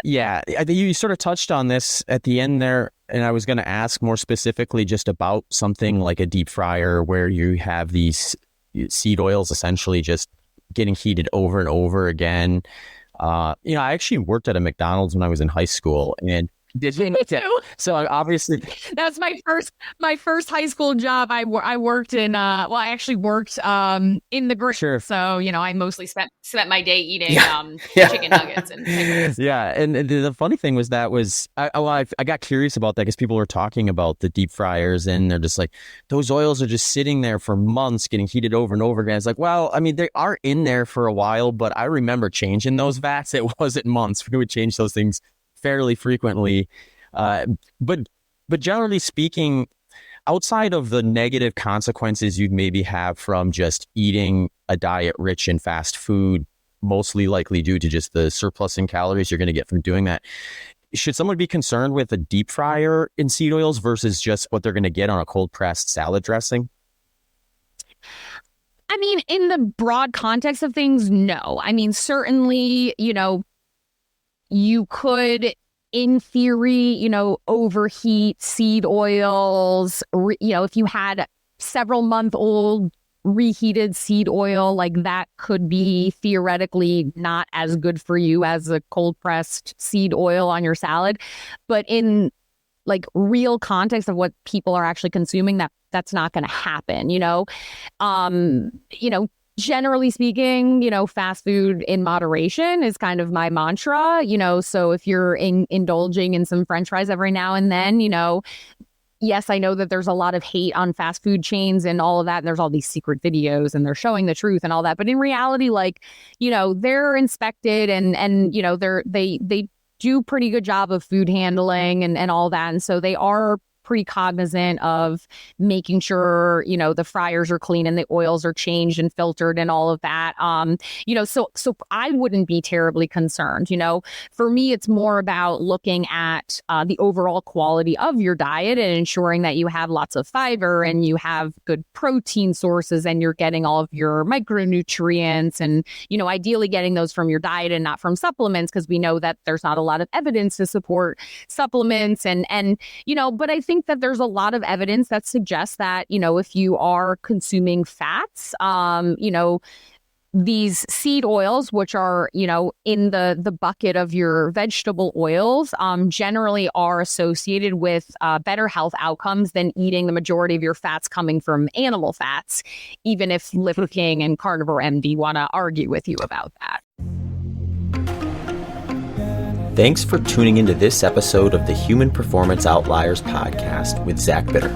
Yeah, I think you sort of touched on this at the end there, and I was going to ask more specifically just about something like a deep fryer where you have these seed oils essentially just getting heated over and over again. I actually worked at a McDonald's when I was in high school, and Did you? Me too. so obviously That's my first high school job. I worked in I actually worked in the grill. Sure. So I mostly spent my day eating Yeah. chicken nuggets and pickles. Yeah, and the funny thing was I got curious about that because people were talking about the deep fryers, and they're just like, those oils are just sitting there for months getting heated over and over again. It's like, well, I mean, they are in there for a while, but I remember changing those vats. It wasn't months. We would change those things fairly frequently. But generally speaking, outside of the negative consequences you'd maybe have from just eating a diet rich in fast food, mostly likely due to just the surplus in calories you're going to get from doing that, should someone be concerned with a deep fryer in seed oils versus just what they're going to get on a cold pressed salad dressing? I mean, in the broad context of things, no. I mean, certainly, you could, in theory, overheat seed oils. If you had several month old reheated seed oil, like that could be theoretically not as good for you as a cold pressed seed oil on your salad. But in like real context of what people are actually consuming, that's not going to happen, Generally speaking, fast food in moderation is kind of my mantra, so if you're indulging in some French fries every now and then, yes, I know that there's a lot of hate on fast food chains and all of that. And there's all these secret videos and they're showing the truth and all that. But in reality, they're inspected and they do pretty good job of food handling and all that. And so they are pretty cognizant of making sure, the fryers are clean and the oils are changed and filtered and all of that. So I wouldn't be terribly concerned. For me, it's more about looking at the overall quality of your diet and ensuring that you have lots of fiber and you have good protein sources and you're getting all of your micronutrients and, ideally getting those from your diet and not from supplements, because we know that there's not a lot of evidence to support supplements but I think that there's a lot of evidence that suggests that, if you are consuming fats, these seed oils, which are, in the bucket of your vegetable oils, generally are associated with better health outcomes than eating the majority of your fats coming from animal fats, even if Liver King and Carnivore MD want to argue with you about that. Thanks for tuning into this episode of the Human Performance Outliers podcast with Zach Bitter.